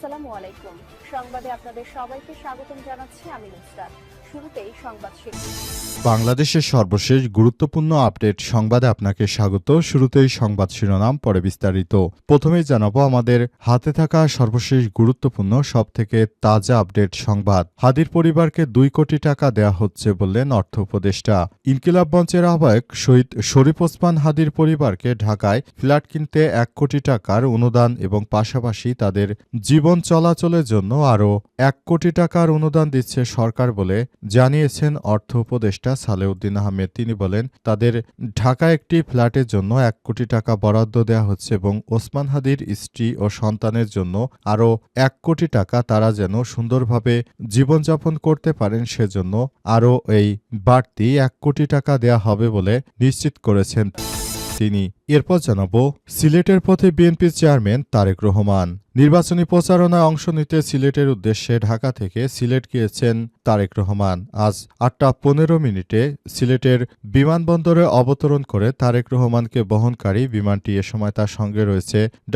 আসসালামু আলাইকুম। সংবাদে আপনাদের সবাইকে স্বাগতম জানাচ্ছি আমি নুসরাত। শুরুতেই সংবাদ শিরোনাম। বাংলাদেশের সর্বশেষ গুরুত্বপূর্ণ আপডেট সংবাদে আপনাকে স্বাগত। শুরুতেই সংবাদ শিরোনাম, পরে বিস্তারিত। প্রথমেই জানাবো আমাদের হাতে থাকা সর্বশেষ গুরুত্বপূর্ণ সবথেকে তাজা আপডেট সংবাদ। হাদির পরিবারকে 2 কোটি টাকা দেয়া হচ্ছে বললেন অর্থ উপদেষ্টা। ইনকিলাব মঞ্চের আহ্বায়ক শহীদ শরীফ ওসমান হাদির পরিবারকে ঢাকায় ফ্ল্যাট কিনতে 1 কোটি টাকার অনুদান এবং পাশাপাশি তাদের জীবন চলাচলের জন্য আরও 1 কোটি টাকার অনুদান দিচ্ছে সরকার বলে জানিয়েছেন অর্থ উপদেষ্টা সালেউদ্দিন আহমেদ। তিনি বলেন, তাদের ঢাকায় একটি ফ্ল্যাটের জন্য 1 কোটি টাকা বরাদ্দ দেওয়া হচ্ছে এবং ওসমান হাদির স্ত্রী ও সন্তানের জন্য আরও 1 কোটি টাকা তারা যেন সুন্দরভাবে জীবনযাপন করতে পারেন সেজন্য আরও এই বাড়তি 1 কোটি টাকা দেয়া হবে বলে নিশ্চিত করেছেন তিনি। এরপর জানাবো সিলেটের পথে বিএনপির চেয়ারম্যান তারেক রহমান। নির্বাচনী প্রচারণায় অংশ নিতে সিলেটের উদ্দেশ্যে ঢাকা থেকে সিলেট গিয়েছেন তারেক রহমান। আজ 8:15 সিলেটের বিমানবন্দরে অবতরণ করে তারেক রহমানকে বহনকারী বিমানটি। এ সময় তার সঙ্গে রয়েছে ড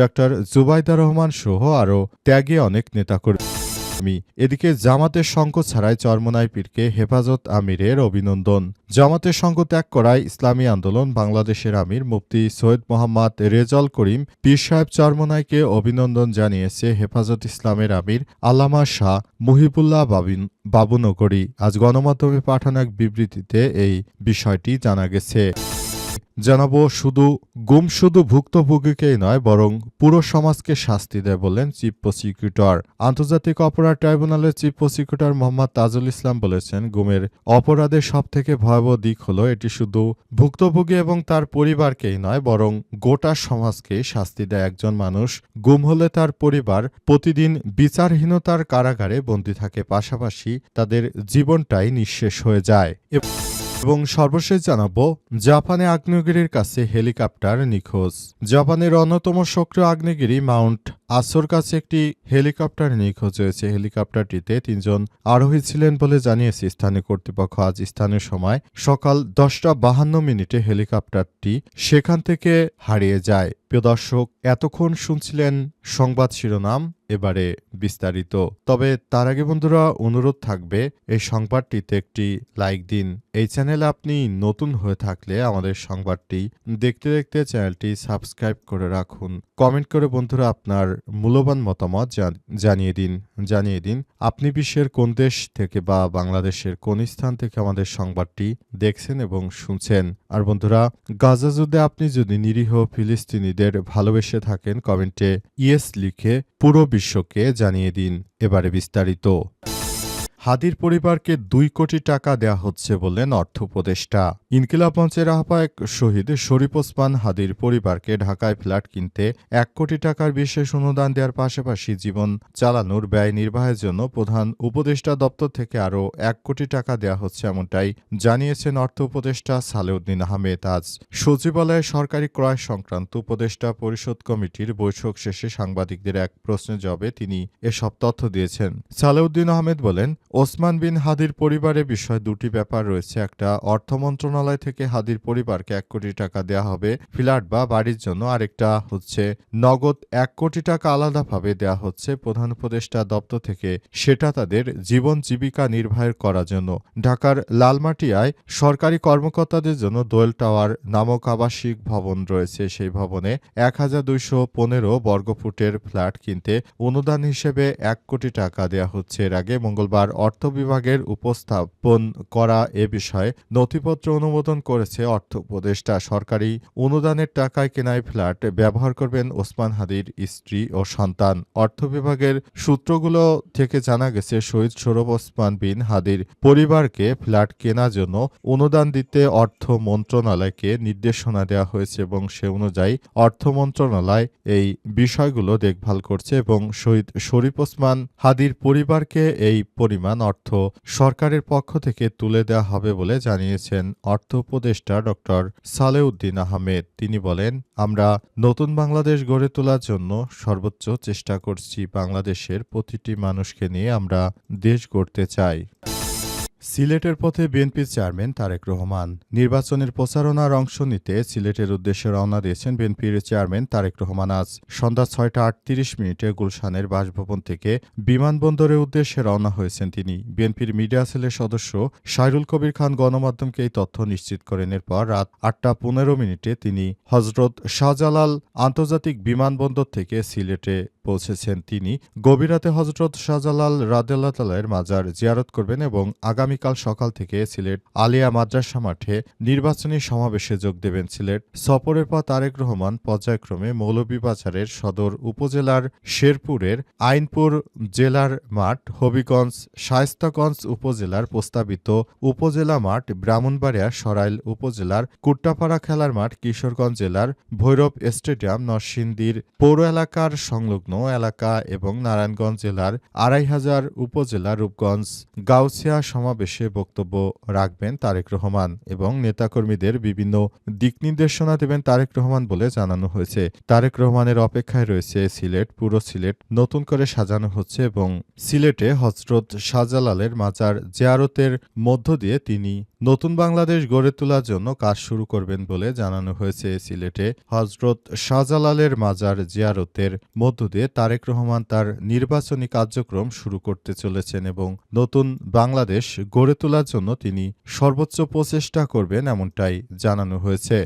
জুবাইদা রহমান সহ আরও ত্যাগী অনেক নেতাকর্মী। এদিকে জামাতের সঙ্গ ছাড়াই চরমোনাই পীরকে হেফাজত আমিরের অভিনন্দন। জামাতের সঙ্গ ত্যাগ করায় ইসলামী আন্দোলন বাংলাদেশের আমির মুফতি সৈয়দ মোহাম্মদ রেজাউল করিম পীর সাহেব চরমোনাইকে অভিনন্দন জানিয়েছে হেফাজত ইসলামের আমির আল্লামা শাহ মুহিবুল্লাহ বাবুনগরী। আজ গণমাধ্যমে পাঠানো এক বিবৃতিতে এই বিষয়টি জানা গেছে। জানাবো শুধু ভুক্তভোগীকেই নয় বরং পুরো সমাজকে শাস্তি দেয় বললেন চিফ প্রসিকিউটর। আন্তর্জাতিক অপরাধ ট্রাইব্যুনালের চিফ প্রসিকিউটর মোহাম্মদ তাজুল ইসলাম বলেছেন, গুমের অপরাধের সবথেকে ভয়াবহ দিক হলো এটি শুধু ভুক্তভোগী এবং তার পরিবারকেই নয় বরং গোটা সমাজকে শাস্তি দেয়। একজন মানুষ গুম হলে তার পরিবার প্রতিদিন বিচারহীনতার কারাগারে বন্দী থাকে, পাশাপাশি তাদের জীবনটাই নিঃশেষ হয়ে যায়। এবং সর্বশেষ জানাবো জাপানে আগ্নেয়গিরির কাছে হেলিকপ্টার নিখোঁজ। জাপানের অন্যতম সক্রিয় আগ্নেয়গিরি মাউন্ট আসোর কাছে একটি হেলিকপ্টার নিখোঁজ হয়েছে। হেলিকপ্টারটিতে 3 জন আরোহী ছিলেন বলে জানিয়েছে স্থানীয় কর্তৃপক্ষ। আজ স্থানীয় সময় সকাল 10:52 হেলিকপ্টারটি সেখান থেকে হারিয়ে যায়। প্রিয় দর্শক, এতক্ষণ শুনছিলেন সংবাদ শিরোনাম, এবারে বিস্তারিত। তবে তার আগে বন্ধুরা অনুরোধ থাকবে এই সংবাদটিতে একটি লাইক দিন। এই চ্যানেলে আপনি নতুন হয়ে থাকলে আমাদের সংবাদটি দেখতে দেখতে চ্যানেলটি সাবস্ক্রাইব করে রাখুন। কমেন্ট করে বন্ধুরা আপনার মূল্যবান মতামত জানিয়ে দিন আপনি বিশ্বের কোন দেশ থেকে বা বাংলাদেশের কোন স্থান থেকে আমাদের সংবাদটি দেখছেন এবং শুনছেন। আর বন্ধুরা, গাজা যুদ্ধে আপনি যদি নিরীহ ফিলিস্তিনিদের ভালোবেসে থাকেন কমেন্টে ইয়েস লিখে পুরো বিশ্বকে জানিয়ে দিন। এবারে বিস্তারিত। হাদির পরিবারকে 2 কোটি টাকা দেয়া হচ্ছে বললেন অর্থ উপদেষ্টা। ইনকিলাব মঞ্চের আহ্বায়ক শহীদ শরীফ ওসমান হাদির পরিবারকে ঢাকায় ফ্ল্যাট কিনতে 1 কোটি টাকার বিশেষ অনুদান দেওয়ার পাশাপাশি জীবন চালানোর ব্যয় নির্বাহের জন্য প্রধান উপদেষ্টা দপ্তর থেকে আরও 1 কোটি টাকা দেওয়া হচ্ছে, এমনটাই জানিয়েছেন অর্থ উপদেষ্টা সালেউদ্দিন আহমেদ। আজ সচিবালয়ে সরকারি ক্রয় সংক্রান্ত উপদেষ্টা পরিষদ কমিটির বৈঠক শেষে সাংবাদিকদের এক প্রশ্নের জবাবে তিনি এসব তথ্য দিয়েছেন। সালেউদ্দিন আহমেদ বলেন, ওসমান বিন হাদির পরিবারের বিষয়ে 2টি ব্যাপার রয়েছে। একটা, অর্থ মন্ত্রণালয় থেকে হাদির পরিবারকে 1 কোটি টাকা দেওয়া হবে ফ্ল্যাট বা বাড়ির জন্য। আরেকটা হচ্ছে নগদ 1 কোটি টাকা আলাদাভাবে দেওয়া হচ্ছে প্রধান উপদেষ্টা দপ্তর থেকে, সেটা তাদের জীবন জীবিকা নির্বাহ করার জন্য। ঢাকার লালমাটিয়ায় সরকারি কর্মকর্তাদের জন্য দোয়েল টাওয়ার নামক আবাসিক ভবন রয়েছে। সেই ভবনে 1215 বর্গফুটের ফ্ল্যাট কিনতে অনুদান হিসেবে 1 কোটি টাকা দেওয়া হচ্ছে। এর আগে মঙ্গলবার অর্থ বিভাগের উপস্থাপন করা এ বিষয়ে নথিপত্র অনুমোদন করেছে অর্থ উপদেষ্টা। সরকারি অনুদানের টাকায় কেনায় ফ্ল্যাট ব্যবহার করবেন ওসমান হাদির স্ত্রী ও সন্তান। অর্থ বিভাগের সূত্রগুলো থেকে জানা গেছে, শহীদ শরীফ ওসমান বিন হাদির পরিবারকে ফ্ল্যাট কেনার জন্য অনুদান দিতে অর্থ মন্ত্রণালয়কে নির্দেশনা দেওয়া হয়েছে এবং সে অনুযায়ী অর্থ মন্ত্রণালয় এই বিষয়গুলো দেখভাল করছে এবং শহীদ শরীফ ওসমান হাদির পরিবারকে এই পরিমাণ অর্থ সরকারের পক্ষ থেকে তুলে দেওয়া হবে বলে জানিয়েছেন অর্থ উপদেষ্টা ড সালেউদ্দিন আহমেদ। তিনি বলেন, আমরা নতুন বাংলাদেশ গড়ে তোলার জন্য সর্বোচ্চ চেষ্টা করছি। বাংলাদেশের প্রতিটি মানুষকে নিয়ে আমরা দেশ গড়তে চাই। সিলেটের পথে বিএনপির চেয়ারম্যান তারেক রহমান। নির্বাচনের প্রচারণার অংশ নিতে সিলেটের উদ্দেশ্যে রওনা দিয়েছেন বিএনপির চেয়ারম্যান তারেক রহমান। আজ সন্ধ্যা ৬টা ৩৮ গুলশানের বাসভবন থেকে বিমানবন্দরের উদ্দেশ্যে রওনা হয়েছেন তিনি। বিএনপির মিডিয়া সেলের সদস্য সাইরুল কবির খান গণমাধ্যমকে এই তথ্য নিশ্চিত করেন। এরপর রাত ৮টা ১৫ তিনি হজরত শাহজালাল আন্তর্জাতিক বিমানবন্দর থেকে সিলেটে পৌঁছেছেন। তিনি গভীর রাতে হজরত শাহজালাল রাদিয়াল্লাহু তাআলার মাজার জিয়ারত করবেন এবং আগামীকাল সকাল থেকে সিলেট আলিয়া মাদ্রাসা মাঠে নির্বাচনী সমাবেশে যোগ দেবেন। সিলেট সফরের পর তারেক রহমান পর্যায়ক্রমে মৌলভীবাজারের সদর উপজেলার শেরপুরের আইনপুর জেলার মাঠ, হবিগঞ্জ শায়েস্তাগঞ্জ উপজেলার প্রস্তাবিত উপজেলা মাঠ, ব্রাহ্মণবাড়িয়া সরাইল উপজেলার কুট্টাপাড়া খেলার মাঠ, কিশোরগঞ্জ জেলার ভৈরব স্টেডিয়াম, নরসিংদীর পৌর এলাকার সংলগ্ন এলাকা এবং নারায়ণগঞ্জ জেলার ২৫০০ উপজেলা রূপগঞ্জ গাউছিয়া সমাবেশে বক্তব্য রাখবেন তারেক রহমান এবং নেতাকর্মীদের বিভিন্ন দিক নির্দেশনা দেবেন তারেক রহমান বলে জানানো হয়েছে। তারেক রহমানের অপেক্ষায় রয়েছে সিলেট। পুরো সিলেট নতুন করে সাজানো হচ্ছে এবং সিলেটে হজরত শাহজালালের মাজার জিয়ারতের মধ্য দিয়ে তিনি নতুন বাংলাদেশ গড়ে তোলার জন্য কাজ শুরু করবেন বলে জানানো হয়েছে। সিলেটে হজরত শাহজালালের মাজার জিয়ারতের মধ্য দিয়ে তারেক রহমান তার নির্বাচনী কার্যক্রম শুরু করতে চলেছেন এবং নতুন বাংলাদেশ গড়ে তোলার জন্য তিনি সর্বোচ্চ প্রচেষ্টা করবেন এমনটাই জানানো হয়েছে।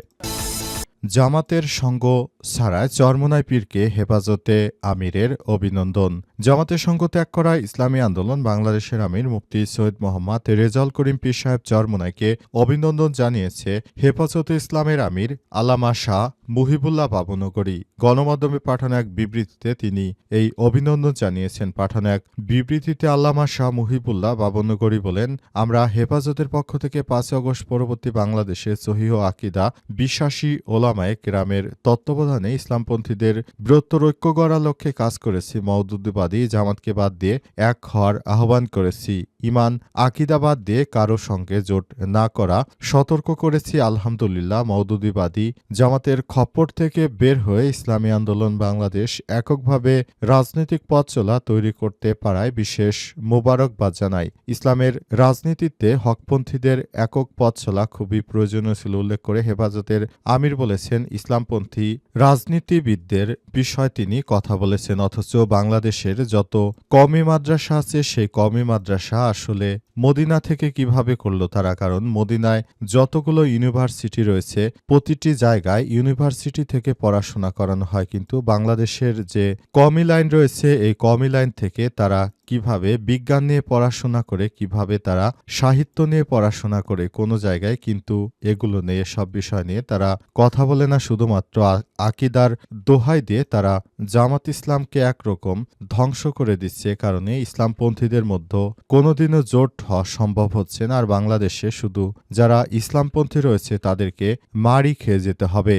জামাতের সঙ্গ ছাড়ায় চরমোনাই পীরকে হেফাজতে আমিরের অভিনন্দন। জামাতের সঙ্গ ত্যাগ করা ইসলামী আন্দোলন বাংলাদেশের আমির মুফতি সৈয়দ মোহাম্মদ রেজাউল করিম পীর সাহেব চরমোনাইকে অভিনন্দন জানিয়েছে হেফাজতে ইসলামের আমির আল্লামা শাহ মুহিবুল্লাহ বাবুনগরী। গণমাধ্যমে পাঠানো এক বিবৃতিতে তিনি এই অভিনন্দন জানিয়েছেন। পাঠানো এক বিবৃতিতে আল্লামা শাহ মুহিবুল্লাহ বাবুনগরী বলেন, আমরা হেফাজতের পক্ষ থেকে ৫ আগস্ট পরবর্তী বাংলাদেশে সহিহ আকিদা বিশ্বাসী ওলামায়ে কেরামের তত্ত্বাবধানে ইসলামপন্থীদের বৃহত্তর ঐক্য গড়ার লক্ষ্যে কাজ করেছি। মওদুদিবাদী জামাতকে বাদ দিয়ে এক হওয়ার আহ্বান করেছি। ইমান আকিদাবাদ দিয়ে কারো সঙ্গে জোট না করা সতর্ক করেছি। আলহামদুলিল্লাহ, মওদুদিবাদী জামাতের খপ্পর থেকে বের হয়ে ইসলামী আন্দোলন বাংলাদেশ এককভাবে রাজনৈতিক পথ চলা তৈরি করতে পারায় বিশেষ মোবারকবাদ জানাই। ইসলামের রাজনীতিতে হকপন্থীদের একক পথ চলা খুবই প্রয়োজনীয় ছিল উল্লেখ করে হেফাজতের আমির বলেছেন, ইসলামপন্থী রাজনীতিবিদদের বিষয়ে তিনি কথা বলেছেন। অথচ বাংলাদেশের যত কওমি মাদ্রাসা আছে সেই কওমি মাদ্রাসা আসলে মদিনা থেকে কিভাবে করল তারা? কারণ মদিনায় যতগুলো ইউনিভার্সিটি রয়েছে প্রতিটি জায়গায় ইউনিভার্সিটি থেকে পড়াশোনা করানো হয়, কিন্তু বাংলাদেশের যে কওমি লাইন রয়েছে এই কওমি লাইন থেকে তারা কিভাবে বিজ্ঞান নিয়ে পড়াশোনা করে, কিভাবে তারা সাহিত্য নিয়ে পড়াশোনা করে, কোনো জায়গায় কিন্তু এগুলো নিয়ে সব বিষয় নিয়ে তারা কথা বলে না। শুধুমাত্র আকিদার দোহাই দিয়ে তারা জামাত ইসলামকে একরকম ধ্বংস করে দিচ্ছে। কারণে ইসলামপন্থীদের মধ্যে কোনোদিনও জোট হওয়া সম্ভব হচ্ছে না। আর বাংলাদেশে শুধু যারা ইসলামপন্থী রয়েছে তাদেরকে মারি খেয়ে যেতে হবে।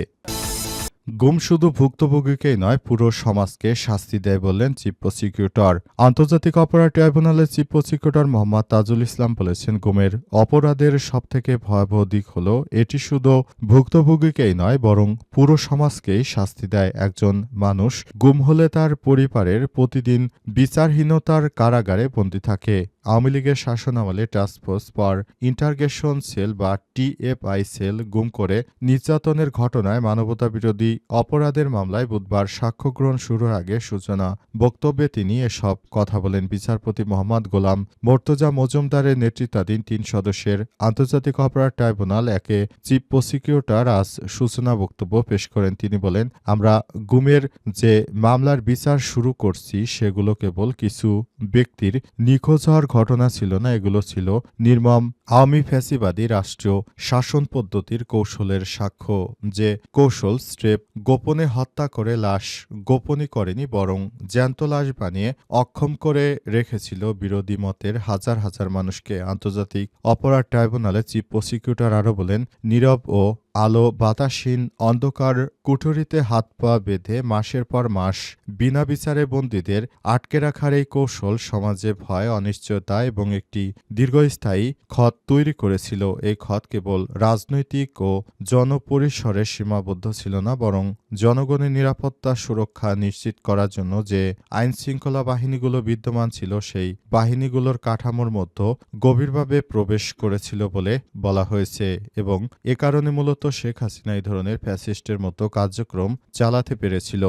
গুম শুধু ভুক্তভোগীকেই নয়, পুরো সমাজকে শাস্তি দেয় বললেন চিফ প্রসিকিউটর। আন্তর্জাতিক অপরাধ ট্রাইব্যুনালের চিফ প্রসিকিউটর মোহাম্মদ তাজুল ইসলাম বলেছেন, গুমের অপরাধের সবথেকে ভয়াবহ দিক হল এটি শুধু ভুক্তভোগীকেই নয় বরং পুরো সমাজকেই শাস্তি দেয়। একজন মানুষ গুম হলে তার পরিবারের প্রতিদিন বিচারহীনতার কারাগারে বন্দী থাকে। আওয়ামী লীগের শাসনামলে টাস্কফোর্স ফর ইন্টারগেশন সেল বা টিএফআই সেল গুম করে নির্যাতনের ঘটনায় মানবতাবিরোধী অপরাধের মামলায় বুধবার সাক্ষ্য গ্রহণ শুরুর আগে সূচনা বক্তব্যে তিনি এসব কথা বলেন। বিচারপতি মোহাম্মদ গোলাম মোর্তজা মজুমদারের নেতৃত্বাধীন ৩ সদস্যের আন্তর্জাতিক অপরাধ ট্রাইব্যুনাল একে চিফ প্রসিকিউটর আজ সূচনা বক্তব্য পেশ করেন। তিনি বলেন, আমরা গুমের যে মামলার বিচার শুরু করছি সেগুলো কেবল কিছু ব্যক্তির নিখোঁজ হওয়ার ঘটনা ছিল না, এগুলো ছিল নির্মম আওয়ামী ফ্যাসিবাদী রাষ্ট্রীয় শাসন পদ্ধতির কৌশলের সাক্ষ্য। যে কৌশল স্রেফ গোপনে হত্যা করে লাশ গোপনই করেনি, বরং জ্যান্ত লাশ বানিয়ে অক্ষম করে রেখেছিল বিরোধী মতের হাজার হাজার মানুষকে। আন্তর্জাতিক অপরাধ ট্রাইব্যুনালে চিফ প্রসিকিউটর আরও বলেন, নীরব ও আলো বাতাসহীন অন্ধকার কুঠুরিতে হাত পা বেঁধে মাসের পর মাস বিনা বিচারে বন্দীদের আটকে রাখার এই কৌশল সমাজে ভয়, অনিশ্চয়তা এবং একটি দীর্ঘস্থায়ী ক্ষত তৈরি করেছিল। এই ক্ষত কেবল রাজনৈতিক ও জনপরিসরে সীমাবদ্ধ ছিল না, বরং জনগণের নিরাপত্তা সুরক্ষা নিশ্চিত করার জন্য যে আইনশৃঙ্খলা বাহিনীগুলো বিদ্যমান ছিল সেই বাহিনীগুলোর কাঠামোর মধ্যে গভীরভাবে প্রবেশ করেছিল বলে বলা হয়েছে এবং এ কারণে মূলত শেখ হাসিনা এই ধরনের ফ্যাসিস্টের মতো কার্যক্রম চালাতে পেরেছিল।